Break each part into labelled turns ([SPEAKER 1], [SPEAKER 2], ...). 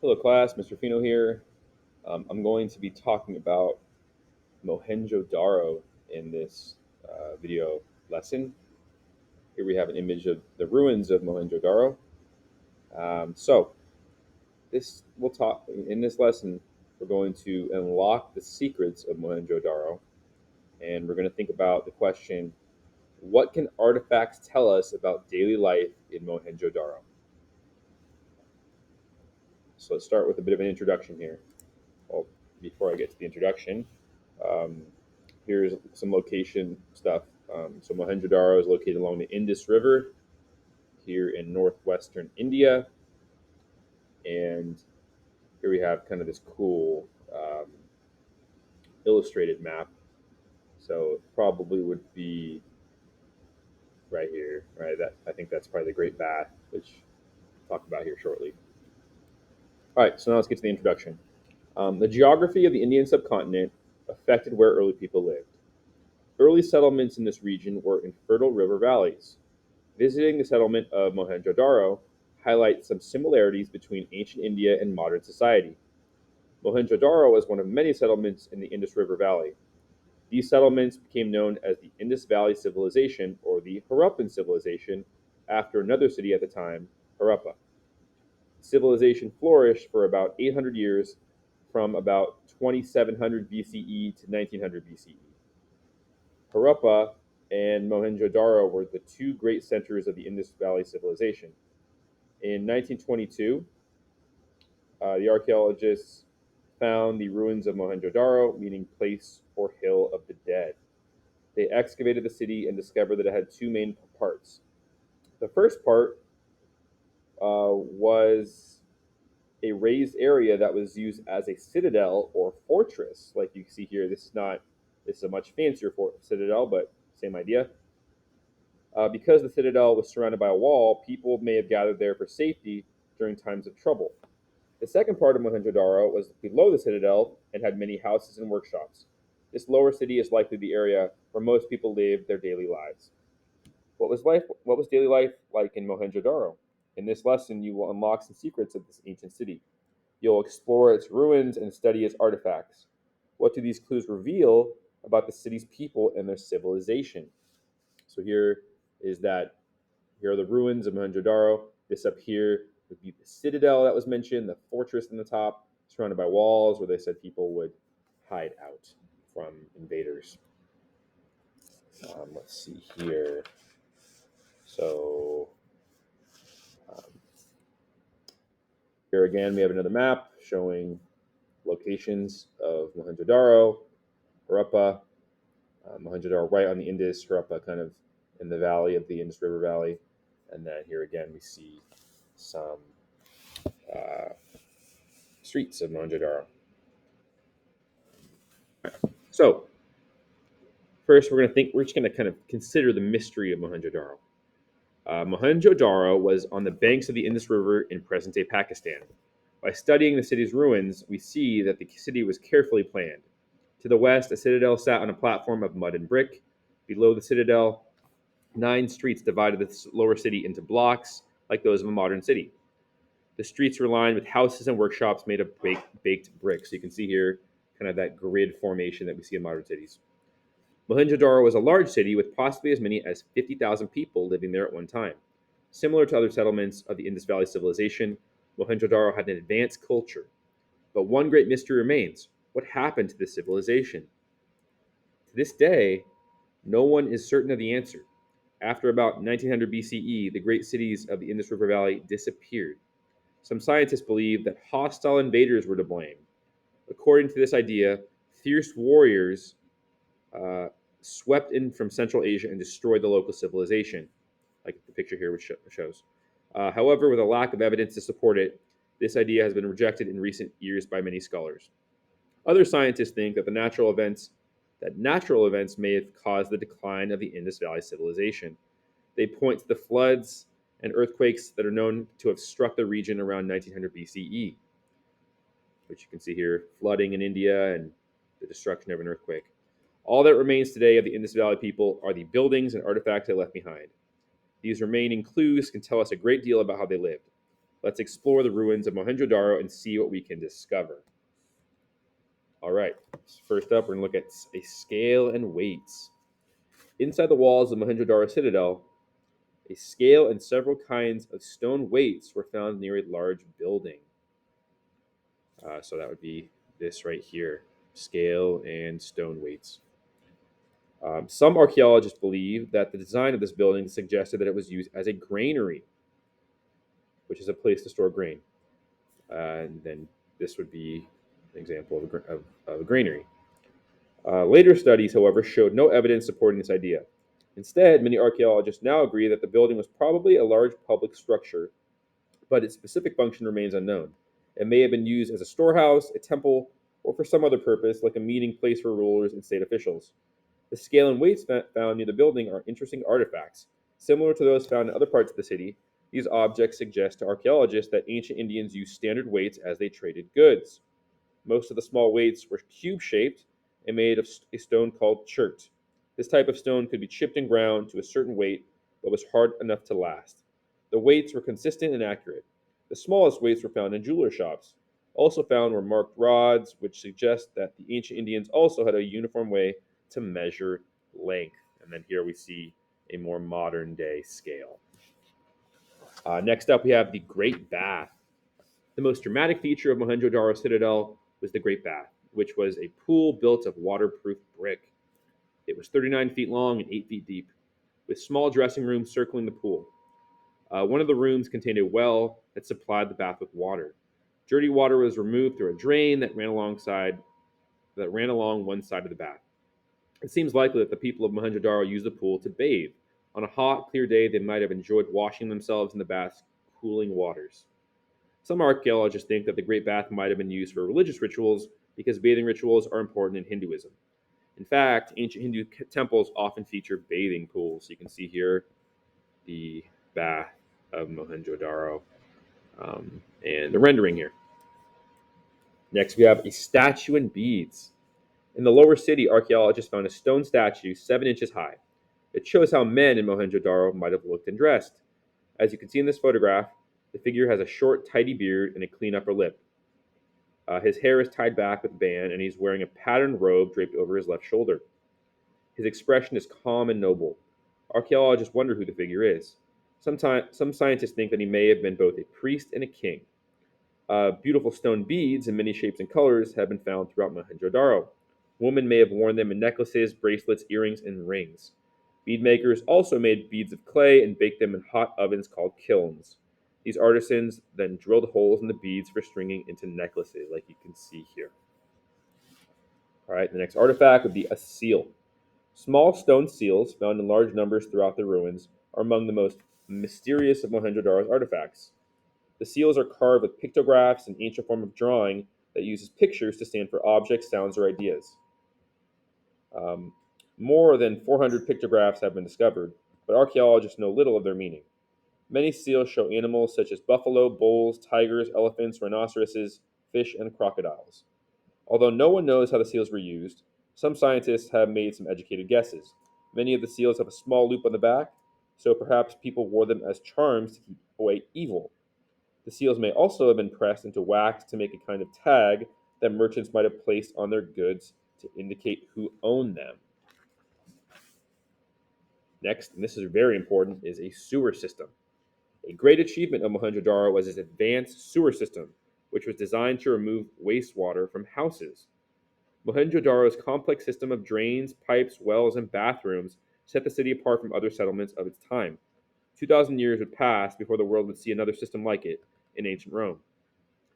[SPEAKER 1] Hello class, Mr. Fino here. I'm going to be talking about Mohenjo-daro in this video lesson. Here we have an image of the ruins of Mohenjo-daro. So this we'll talk in this lesson. We're going to unlock the secrets of Mohenjo-daro, and we're going to think about the question: what can artifacts tell us about daily life in Mohenjo-daro? So let's start with a bit of an introduction here. Well, before I get to the introduction, um, here's some location stuff. So Mohenjo-daro is located along the Indus River here in northwestern India, and here we have kind of this cool illustrated map. So it probably would be right here, right? That I think that's probably the Great Bath, which I'll talk about here shortly. All right, so now let's get to the introduction. The geography of the Indian subcontinent affected where early people lived. Early settlements in this region were in fertile river valleys. Visiting the settlement of Mohenjo-daro highlights some similarities between ancient India and modern society. Mohenjo-daro was one of many settlements in the Indus River Valley. These settlements became known as the Indus Valley Civilization or the Harappan Civilization after another city at the time, Harappa. Civilization flourished for about 800 years from about 2700 BCE to 1900 BCE. Harappa and Mohenjo-daro were the two great centers of the Indus Valley Civilization. In 1922, the archaeologists found the ruins of Mohenjo-daro, meaning place or hill of the dead. They excavated the city and discovered that it had two main parts. The first part was a raised area that was used as a citadel or fortress. Like you see here, this is a much fancier citadel, but same idea. Because the citadel was surrounded by a wall, people may have gathered there for safety during times of trouble. The second part of Mohenjo-daro was below the citadel and had many houses and workshops. This lower city is likely the area where most people lived their daily lives. What was daily life like in Mohenjo-daro? In this lesson, you will unlock some secrets of this ancient city. You'll explore its ruins and study its artifacts. What do these clues reveal about the city's people and their civilization? So here are the ruins of Mohenjo-daro. This up here would be the citadel that was mentioned, the fortress in the top, surrounded by walls where they said people would hide out from invaders. Let's see here. So um, here again, we have another map showing locations of Mohenjo-daro, Harappa, Mohenjo-daro right on the Indus, Harappa kind of in the valley of the Indus River Valley. And then here again, we see some uh, streets of Mohenjo-daro. So first, we're just going to kind of consider the mystery of Mohenjo-daro. Mohenjo-daro was on the banks of the Indus River in present-day Pakistan. By studying the city's ruins, we see that the city was carefully planned. To the west, a citadel sat on a platform of mud and brick. Below the citadel, 9 streets divided the lower city into blocks like those of a modern city. The streets were lined with houses and workshops made of baked bricks. So you can see here kind of that grid formation that we see in modern cities. Mohenjo-daro was a large city with possibly as many as 50,000 people living there at one time. Similar to other settlements of the Indus Valley Civilization, Mohenjo-daro had an advanced culture. But one great mystery remains: what happened to this civilization? To this day, no one is certain of the answer. After about 1900 BCE, the great cities of the Indus River Valley disappeared. Some scientists believe that hostile invaders were to blame. According to this idea, fierce warriors swept in from Central Asia and destroyed the local civilization, like the picture here which shows. However, with a lack of evidence to support it, this idea has been rejected in recent years by many scholars. Other scientists think that natural events may have caused the decline of the Indus Valley civilization. They point to the floods and earthquakes that are known to have struck the region around 1900 BCE, which you can see here, flooding in India and the destruction of an earthquake. All that remains today of the Indus Valley people are the buildings and artifacts they left behind. These remaining clues can tell us a great deal about how they lived. Let's explore the ruins of Mohenjo-daro and see what we can discover. All right, so first up, we're going to look at a scale and weights. Inside the walls of Mohenjo-daro Citadel, a scale and several kinds of stone weights were found near a large building. So that would be this right here, scale and stone weights. Some archaeologists believe that the design of this building suggested that it was used as a granary, which is a place to store grain. And then this would be an example of a granary. Later studies, however, showed no evidence supporting this idea. Instead, many archaeologists now agree that the building was probably a large public structure, but its specific function remains unknown. It may have been used as a storehouse, a temple, or for some other purpose, like a meeting place for rulers and state officials. The scale and weights found near the building are interesting artifacts. Similar to those found in other parts of the city, these objects suggest to archaeologists that ancient Indians used standard weights as they traded goods. Most of the small weights were cube shaped and made of a stone called chert. This type of stone could be chipped and ground to a certain weight, but was hard enough to last. The weights were consistent and accurate. The smallest weights were found in jeweler shops. Also found were marked rods, which suggest that the ancient Indians also had a uniform way to measure length. And then here we see a more modern day scale. Next up, we have the Great Bath. The most dramatic feature of Mohenjo-daro Citadel was the Great Bath, which was a pool built of waterproof brick. It was 39 feet long and 8 feet deep, with small dressing rooms circling the pool. One of the rooms contained a well that supplied the bath with water. Dirty water was removed through a drain that ran along one side of the bath. It seems likely that the people of Mohenjo-daro used the pool to bathe. On a hot, clear day, they might have enjoyed washing themselves in the bath's cooling waters. Some archaeologists think that the Great Bath might have been used for religious rituals because bathing rituals are important in Hinduism. In fact, ancient Hindu temples often feature bathing pools. You can see here the bath of Mohenjo-daro and the rendering here. Next, we have a statue and beads. In the lower city, archaeologists found a stone statue 7 inches high. It shows how men in Mohenjo-daro might have looked and dressed. As you can see in this photograph, the figure has a short, tidy beard and a clean upper lip. His hair is tied back with a band, and he's wearing a patterned robe draped over his left shoulder. His expression is calm and noble. Archaeologists wonder who the figure is. Some scientists think that he may have been both a priest and a king. Beautiful stone beads in many shapes and colors have been found throughout Mohenjo-daro. Women may have worn them in necklaces, bracelets, earrings, and rings. Bead makers also made beads of clay and baked them in hot ovens called kilns. These artisans then drilled holes in the beads for stringing into necklaces, like you can see here. All right, the next artifact would be a seal. Small stone seals, found in large numbers throughout the ruins, are among the most mysterious of Mohenjo-daro's artifacts. The seals are carved with pictographs, an ancient form of drawing that uses pictures to stand for objects, sounds, or ideas. Um, More than 400 pictographs have been discovered, but archaeologists know little of their meaning. Many seals show animals such as buffalo, bulls, tigers, elephants, rhinoceroses, fish, and crocodiles. Although no one knows how the seals were used, some scientists have made some educated guesses. Many of the seals have a small loop on the back, so perhaps people wore them as charms to keep away evil. The seals may also have been pressed into wax to make a kind of tag that merchants might have placed on their goods to indicate who owned them. Next, and this is very important, is a sewer system. A great achievement of Mohenjo-daro was its advanced sewer system, which was designed to remove wastewater from houses. Mohenjo-daro's complex system of drains, pipes, wells, and bathrooms set the city apart from other settlements of its time. 2,000 years would pass before the world would see another system like it in ancient Rome.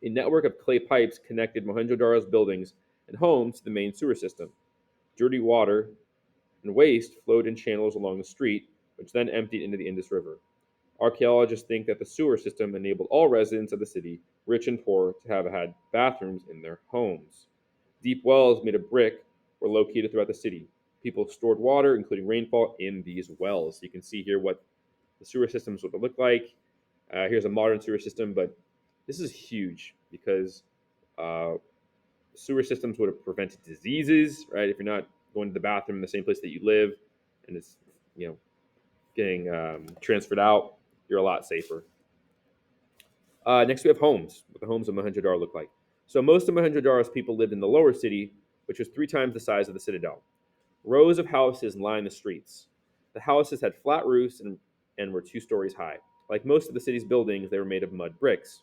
[SPEAKER 1] A network of clay pipes connected Mohenjo-daro's buildings and homes to the main sewer system. Dirty water and waste flowed in channels along the street, which then emptied into the Indus River. Archaeologists think that the sewer system enabled all residents of the city, rich and poor, to have had bathrooms in their homes. Deep wells made of brick were located throughout the city. People stored water, including rainfall, in these wells. You can see here what the sewer systems would look like. Here's a modern sewer system, but this is huge because uh, sewer systems would have prevented diseases, right? If you're not going to the bathroom in the same place that you live, and it's getting transferred out, you're a lot safer. Next, we have homes, what the homes of Mohenjo-daro look like. So most of Mohenjo-daro's people lived in the lower city, which was 3 times the size of the citadel. Rows of houses lined the streets. The houses had flat roofs and were 2 stories high. Like most of the city's buildings, they were made of mud bricks.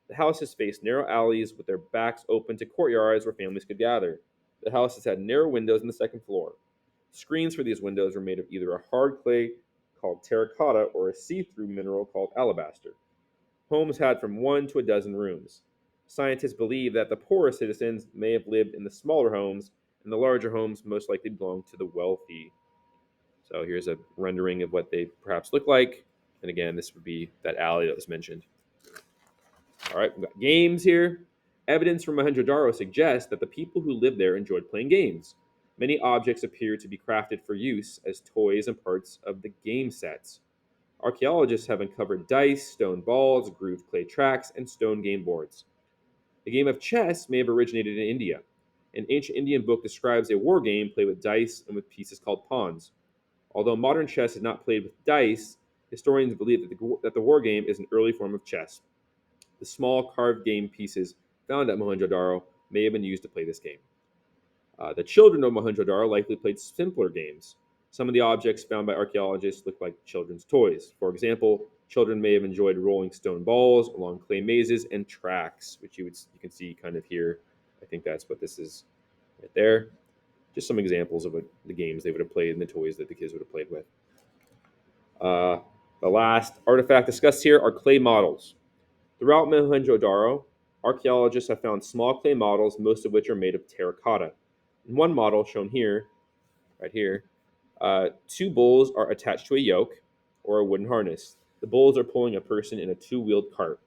[SPEAKER 1] The houses faced narrow alleys with their backs open to courtyards where families could gather. The houses had narrow windows on the second floor. Screens for these windows were made of either a hard clay called terracotta or a see through mineral called alabaster. Homes had from 1 to a dozen rooms. Scientists believe that the poorer citizens may have lived in the smaller homes, and the larger homes most likely belonged to the wealthy. So here's a rendering of what they perhaps look like. And again, this would be that alley that was mentioned. All right, we've got games here. Evidence from Mohenjo-daro suggests that the people who lived there enjoyed playing games. Many objects appear to be crafted for use as toys and parts of the game sets. Archaeologists have uncovered dice, stone balls, grooved clay tracks, and stone game boards. The game of chess may have originated in India. An ancient Indian book describes a war game played with dice and with pieces called pawns. Although modern chess is not played with dice, historians believe that the war game is an early form of chess. The small carved game pieces found at Mohenjo-daro may have been used to play this game. The children of Mohenjo-daro likely played simpler games. Some of the objects found by archaeologists look like children's toys. For example, children may have enjoyed rolling stone balls along clay mazes and tracks, which you can see kind of here. I think that's what this is right there. Just some examples of the games they would have played and the toys that the kids would have played with. Uh, the last artifact discussed here are clay models. Throughout Mohenjo-daro, archaeologists have found small clay models, most of which are made of terracotta. In one model shown here, right here, 2 bulls are attached to a yoke or a wooden harness. The bulls are pulling a person in a 2-wheeled cart.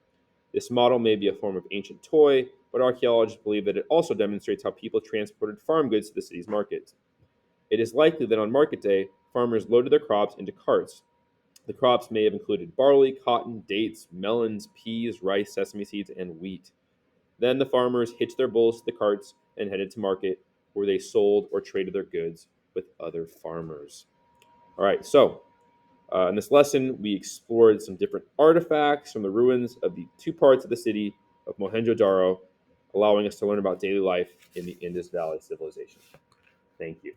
[SPEAKER 1] This model may be a form of ancient toy, but archaeologists believe that it also demonstrates how people transported farm goods to the city's markets. It is likely that on market day, farmers loaded their crops into carts. The crops may have included barley, cotton, dates, melons, peas, rice, sesame seeds, and wheat. Then the farmers hitched their bulls to the carts and headed to market, where they sold or traded their goods with other farmers. All right, so in this lesson, we explored some different artifacts from the ruins of the 2 parts of the city of Mohenjo-daro, allowing us to learn about daily life in the Indus Valley civilization. Thank you.